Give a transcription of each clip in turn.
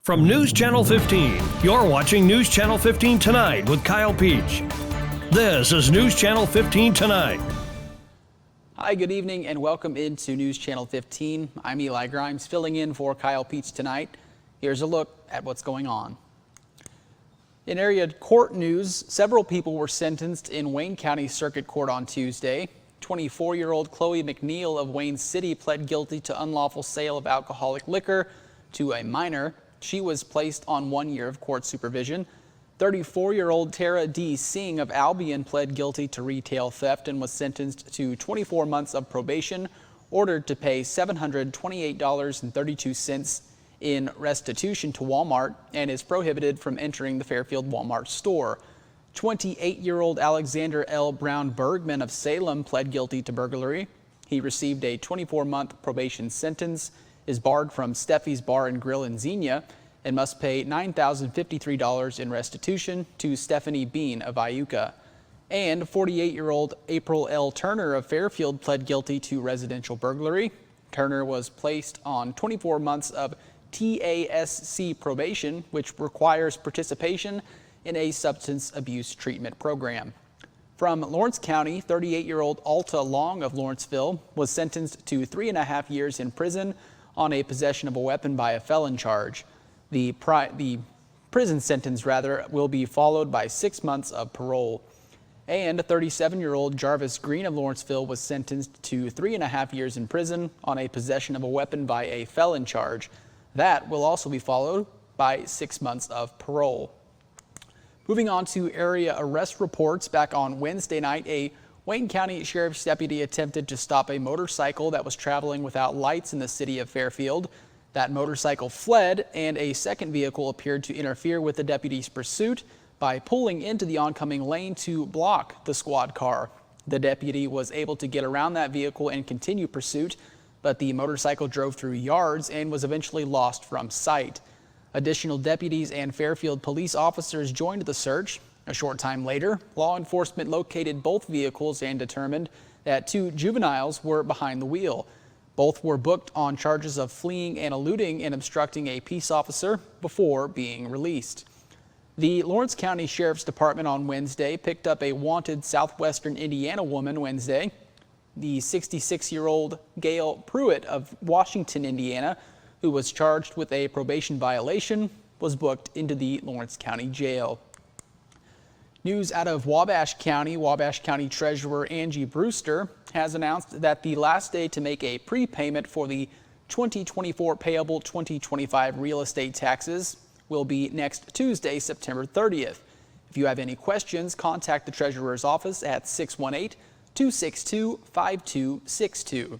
From News Channel 15, you're watching News Channel 15 Tonight with Kyle Peach. This is News Channel 15 Tonight. Hi, good evening and welcome into News Channel 15. I'm Eli Grimes filling in for Kyle Peach tonight. Here's a look at what's going on. In area court news, several people were sentenced in Wayne County Circuit Court on Tuesday. 24-year-old Chloe McNeil of Wayne City pled guilty to unlawful sale of alcoholic liquor to a minor. She was placed on 1 year of court supervision. 34-year-old Tara D. Singh of Albion pled guilty to retail theft and was sentenced to 24 months of probation, ordered to pay $728.32 in restitution to Walmart, and is prohibited from entering the Fairfield Walmart store. 28-year-old Alexander L. Brown Bergman of Salem pled guilty to burglary. He received a 24-month probation sentence, is barred from Steffi's Bar and Grill in Xenia, and must pay $9,053 in restitution to Stephanie Bean of Iuka. And 48-year-old April L. Turner of Fairfield pled guilty to residential burglary. Turner was placed on 24 months of TASC probation, which requires participation in a substance abuse treatment program. From Lawrence County, 38-year-old Alta Long of Lawrenceville was sentenced to 3.5 years in prison on a possession of a weapon by a felon charge. The prison sentence, will be followed by 6 months of parole. And 37-year-old Jarvis Green of Lawrenceville was sentenced to 3.5 years in prison on a possession of a weapon by a felon charge. That will also be followed by 6 months of parole. Moving on to area arrest reports, back on Wednesday night, a Wayne County Sheriff's deputy attempted to stop a motorcycle that was traveling without lights in the city of Fairfield. That motorcycle fled, and a second vehicle appeared to interfere with the deputy's pursuit by pulling into the oncoming lane to block the squad car. The deputy was able to get around that vehicle and continue pursuit, but the motorcycle drove through yards and was eventually lost from sight. Additional deputies and Fairfield police officers joined the search. A short time later, law enforcement located both vehicles and determined that 2 juveniles were behind the wheel. Both were booked on charges of fleeing and eluding and obstructing a peace officer before being released. The Lawrence County Sheriff's Department on Wednesday picked up a wanted southwestern Indiana woman Wednesday. The 66-year-old Gail Pruitt of Washington, Indiana, who was charged with a probation violation, was booked into the Lawrence County Jail. News out of Wabash County Treasurer Angie Brewster has announced that the last day to make a prepayment for the 2024 payable 2025 real estate taxes will be next Tuesday, September 30th. If you have any questions, contact the Treasurer's office at 618-262-5262.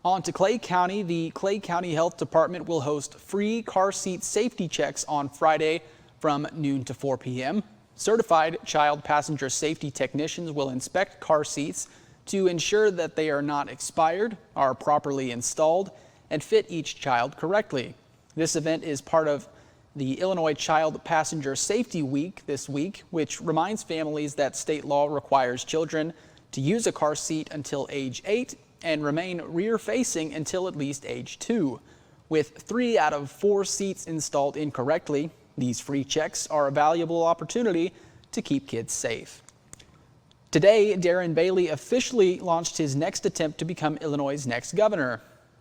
On to Clay County. The Clay County Health Department will host free car seat safety checks on Friday from noon to 4 p.m. Certified child passenger safety technicians will inspect car seats to ensure that they are not expired, are properly installed, and fit each child correctly. This event is part of the Illinois Child Passenger Safety Week this week, which reminds families that state law requires children to use a car seat until age 8 and remain rear-facing until at least age 2. With 3 out of 4 seats installed incorrectly, these free checks are a valuable opportunity to keep kids safe. Today, Darren Bailey officially launched his next attempt to become Illinois' next governor.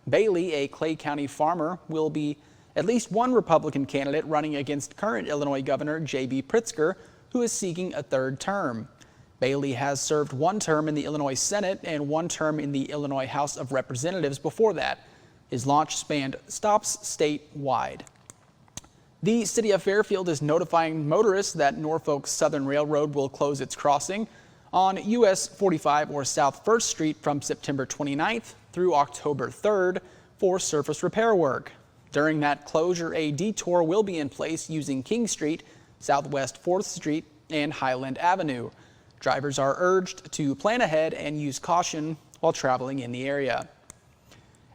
Bailey, a Clay County farmer, will be at least one Republican candidate running against current Illinois Governor J.B. Pritzker, who is seeking a 3rd term. Bailey has served 1 term in the Illinois Senate and 1 term in the Illinois House of Representatives before that. His launch spanned stops statewide. The city of Fairfield is notifying motorists that Norfolk Southern Railroad will close its crossing on US 45 or South 1st Street from September 29th through October 3rd for surface repair work. During that closure, a detour will be in place using King Street, Southwest 4th Street, and Highland Avenue. Drivers are urged to plan ahead and use caution while traveling in the area.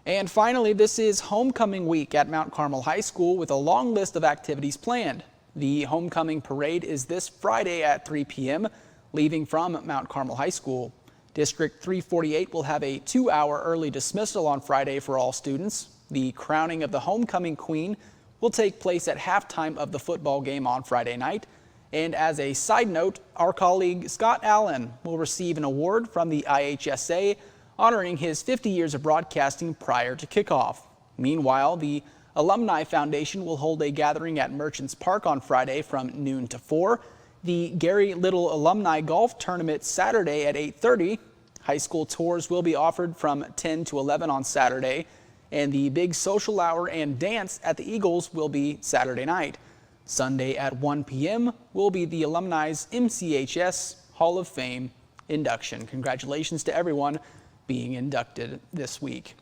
And finally, this is homecoming week at Mount Carmel High School with a long list of activities planned. The homecoming parade is this Friday at 3 p.m., leaving from Mount Carmel High School. District 348 will have a 2-hour early dismissal on Friday for all students. The crowning of the homecoming queen will take place at halftime of the football game on Friday night. And as a side note, our colleague Scott Allen will receive an award from the IHSA honoring his 50 years of broadcasting prior to kickoff. Meanwhile, the Alumni Foundation will hold a gathering at Merchants Park on Friday from noon to 4. The Gary Little Alumni Golf Tournament Saturday at 8:30. High school tours will be offered from 10 to 11 on Saturday. And the big social hour and dance at the Eagles will be Saturday night. Sunday at 1 p.m. will be the Alumni's MCHS Hall of Fame induction. Congratulations to everyone being inducted this week.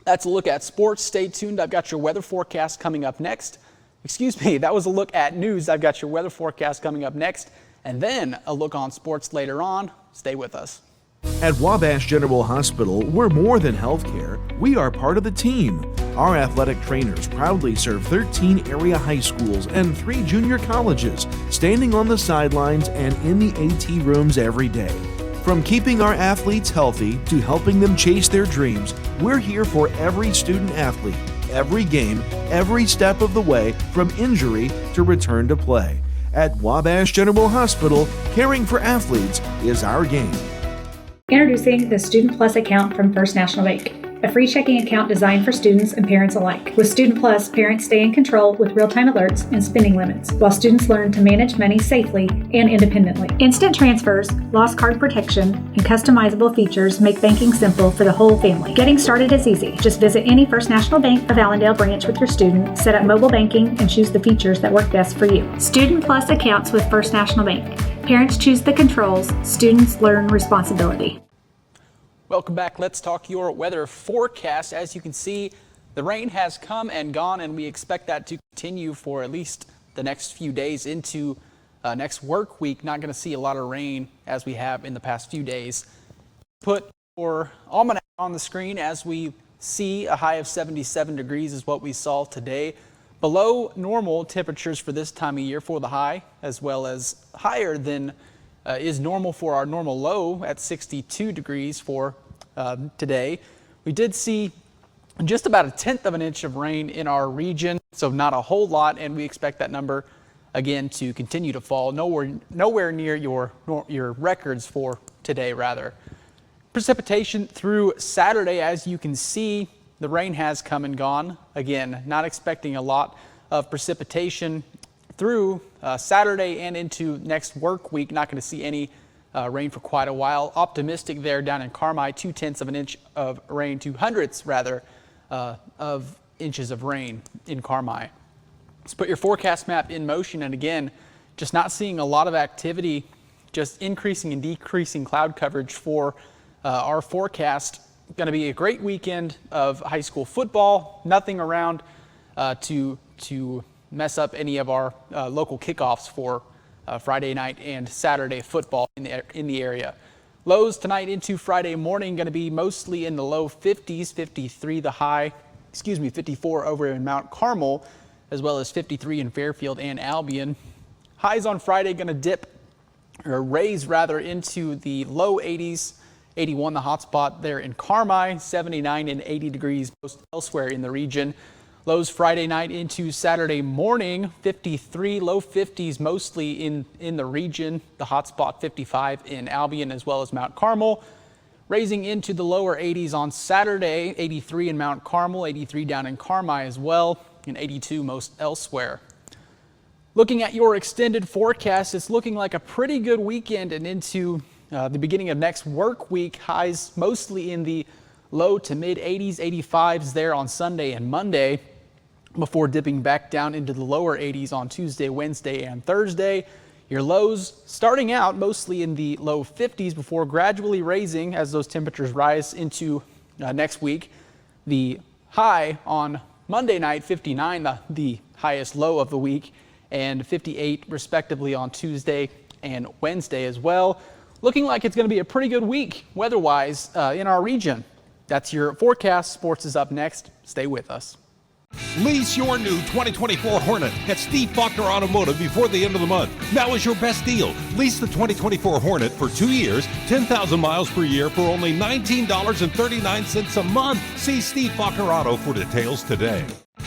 That's a look at sports. Stay tuned. I've got your weather forecast coming up next. Excuse me, that was a look at news. I've got your weather forecast coming up next, and then a look on sports later on. Stay with us. At Wabash General Hospital, we're more than healthcare. We are part of the team. Our athletic trainers proudly serve 13 area high schools and 3 junior colleges, standing on the sidelines and in the AT rooms every day. From keeping our athletes healthy to helping them chase their dreams, we're here for every student athlete, every game, every step of the way, from injury to return to play. At Wabash General Hospital, caring for athletes is our game. Introducing the Student Plus account from First National Bank, a free checking account designed for students and parents alike. With Student Plus, parents stay in control with real-time alerts and spending limits, while students learn to manage money safely and independently. Instant transfers, lost card protection, and customizable features make banking simple for the whole family. Getting started is easy. Just visit any First National Bank of Allendale branch with your student, set up mobile banking, and choose the features that work best for you. Student Plus accounts with First National Bank. Parents choose the controls, students learn responsibility. Welcome back. Let's talk your weather forecast. As you can see, the rain has come and gone, and we expect that to continue for at least the next few days into next work week. Not going to see a lot of rain as we have in the past few days. Put your almanac on the screen as we see a high of 77 degrees is what we saw today. Below normal temperatures for this time of year for the high, as well as higher than is normal for our normal low at 62 degrees for today. We did see just about 1/10 of an inch of rain in our region, so not a whole lot, and we expect that number again to continue to fall. Nowhere near your records for today, rather. Precipitation through Saturday, as you can see, the rain has come and gone. Again, not expecting a lot of precipitation through Saturday and into next work week. Not going to see any rain for quite a while. Optimistic there down in Carmel, 2/10 of an inch of rain, 2/100 rather of inches of rain in Carmel. Let's put your forecast map in motion, and again, just not seeing a lot of activity, just increasing and decreasing cloud coverage for our forecast. Going to be a great weekend of high school football. Nothing around to mess up any of our local kickoffs for Friday night and Saturday football in the area. Lows tonight into Friday morning going to be mostly in the low 50s, 53 the high, 54 over in Mount Carmel, as well as 53 in Fairfield and Albion. Highs on Friday going to dip or raise rather into the low 80s. 81 the hot spot there in Carmel, 79 and 80 degrees most elsewhere in the region. Lows Friday night into Saturday morning, 53, low 50s mostly in the region. The hot spot 55 in Albion as well as Mount Carmel. Raising into the lower 80s on Saturday, 83 in Mount Carmel, 83 down in Carmel as well, and 82 most elsewhere. Looking at your extended forecast, it's looking like a pretty good weekend and into the beginning of next work week. Highs mostly in the low to mid 80s, 85s there on Sunday and Monday, before dipping back down into the lower 80s on Tuesday, Wednesday, and Thursday. Your lows starting out mostly in the low 50s before gradually raising as those temperatures rise into next week. The high on Monday night, 59, the highest low of the week, and 58 respectively on Tuesday and Wednesday as well. Looking like it's going to be a pretty good week weather-wise in our region. That's your forecast. Sports is up next. Stay with us. Lease your new 2024 Hornet at Steve Faulkner Automotive before the end of the month. Now is your best deal. Lease the 2024 Hornet for 2 years, 10,000 miles per year for only $19.39 a month. See Steve Faulkner Auto for details today.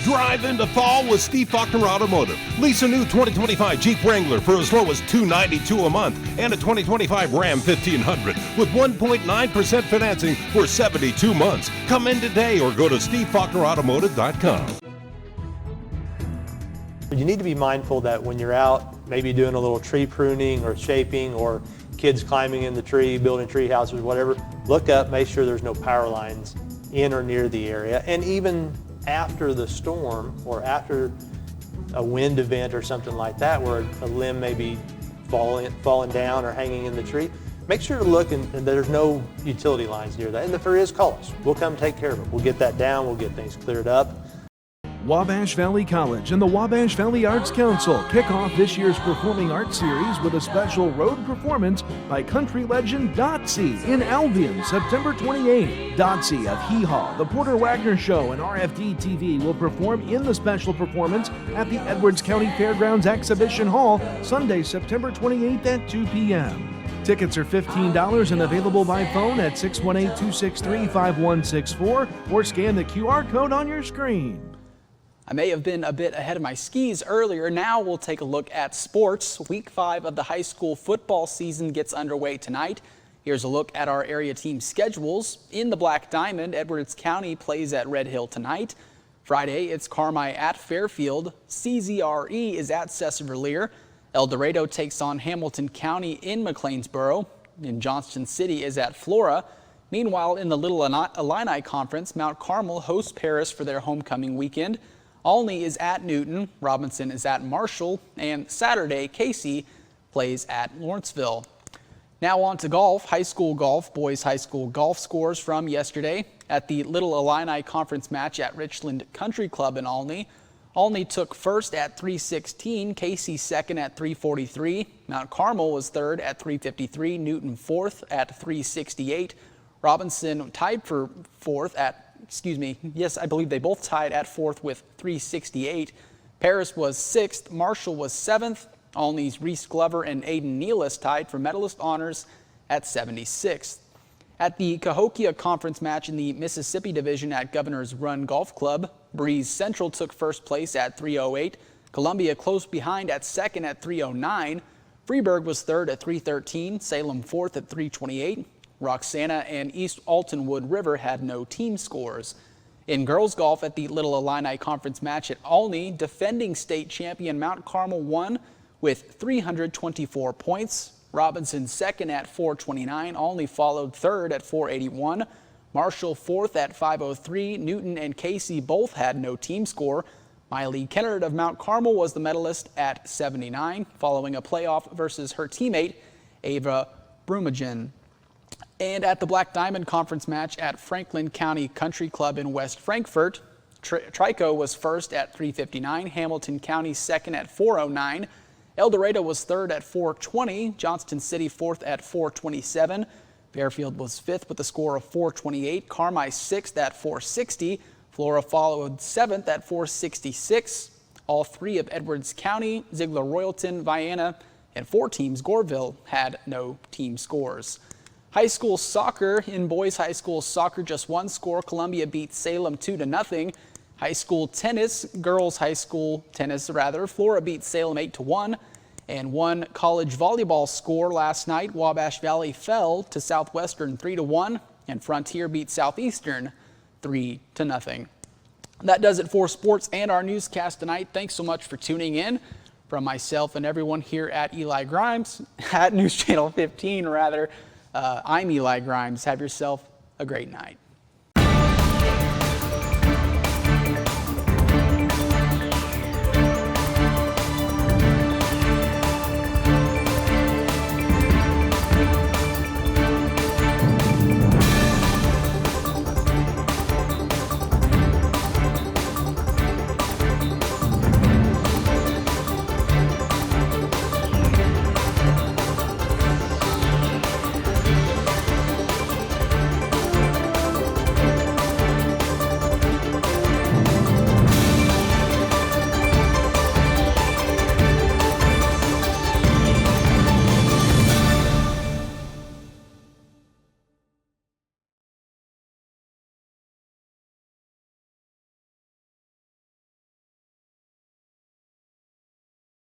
Drive into fall with Steve Faulkner Automotive. Lease a new 2025 Jeep Wrangler for as low as $292 a month and a 2025 Ram 1500 with 1.9% financing for 72 months. Come in today or go to stevefaulknerautomotive.com. You need to be mindful that when you're out maybe doing a little tree pruning or shaping or kids climbing in the tree, building tree houses, whatever, look up, make sure there's no power lines in or near the area. And even after the storm or after a wind event or something like that where a limb may be falling down or hanging in the tree, make sure to look and there's no utility lines near that. And if there is, call us. We'll come take care of it. We'll get that down. We'll get things cleared up. Wabash Valley College and the Wabash Valley Arts Council kick off this year's Performing Arts Series with a special road performance by country legend Dotsy in Albion, September 28th. Dotsy of Hee Haw, The Porter Wagner Show, and RFD TV will perform in the special performance at the Edwards County Fairgrounds Exhibition Hall, Sunday, September 28th at 2 p.m. Tickets are $15 and available by phone at 618-263-5164 or scan the QR code on your screen. I may have been a bit ahead of my skis earlier. Now we'll take a look at sports. Week 5 of the high school football season gets underway tonight. Here's a look at our area team schedules. In the Black Diamond, Edwards County plays at Red Hill tonight. Friday, it's Carmel at Fairfield. CZRE is at Cesar-Verlier. El Dorado takes on Hamilton County in McLeansboro. And Johnston City is at Flora. Meanwhile, in the Little Illini Conference, Mount Carmel hosts Paris for their homecoming weekend. Olney is at Newton, Robinson is at Marshall, and Saturday, Casey plays at Lawrenceville. Now on to golf. High school golf, boys high school golf scores from yesterday. At the Little Illini Conference match at Richland Country Club in Olney, Olney took first at 316, Casey second at 343, Mount Carmel was third at 353, Newton fourth at 368, Robinson tied for fourth at I believe they both tied at fourth with 368. Paris was sixth, Marshall was seventh. Olney's Reese Glover and Aiden Nealis tied for medalist honors at 76th. At the Cahokia Conference match in the Mississippi Division at Governor's Run Golf Club, Breeze Central took first place at 308. Columbia close behind at second at 309. Freeburg was third at 313. Salem fourth at 328. Roxana and East Altonwood River had no team scores. In girls golf at the Little Illini Conference match at Olney, defending state champion Mount Carmel won with 324 points. Robinson second at 429. Olney followed third at 481. Marshall fourth at 503. Newton and Casey both had no team score. Miley Kennard of Mount Carmel was the medalist at 79, following a playoff versus her teammate Ava Brumagen. And at the Black Diamond Conference match at Franklin County Country Club in West Frankfort, Trico was first at 359, Hamilton County second at 409, El Dorado was third at 420, Johnston City fourth at 427, Fairfield was fifth with a score of 428, Carmi sixth at 460, Flora followed seventh at 466. All three of Edwards County, Ziegler Royalton, Vienna, and 4 teams, Goreville, had no team scores. High school soccer. In boys high school soccer, just one score. Columbia beat Salem 2-0. High school tennis, girls high school tennis rather, Flora beat Salem 8-1. And one college volleyball score last night. Wabash Valley fell to Southwestern 3-1, and Frontier beat Southeastern 3-0. That does it for sports and our newscast tonight. Thanks so much for tuning in. From myself and everyone here at Eli Grimes, at News Channel 15 rather, I'm Eli Grimes. Have yourself a great night.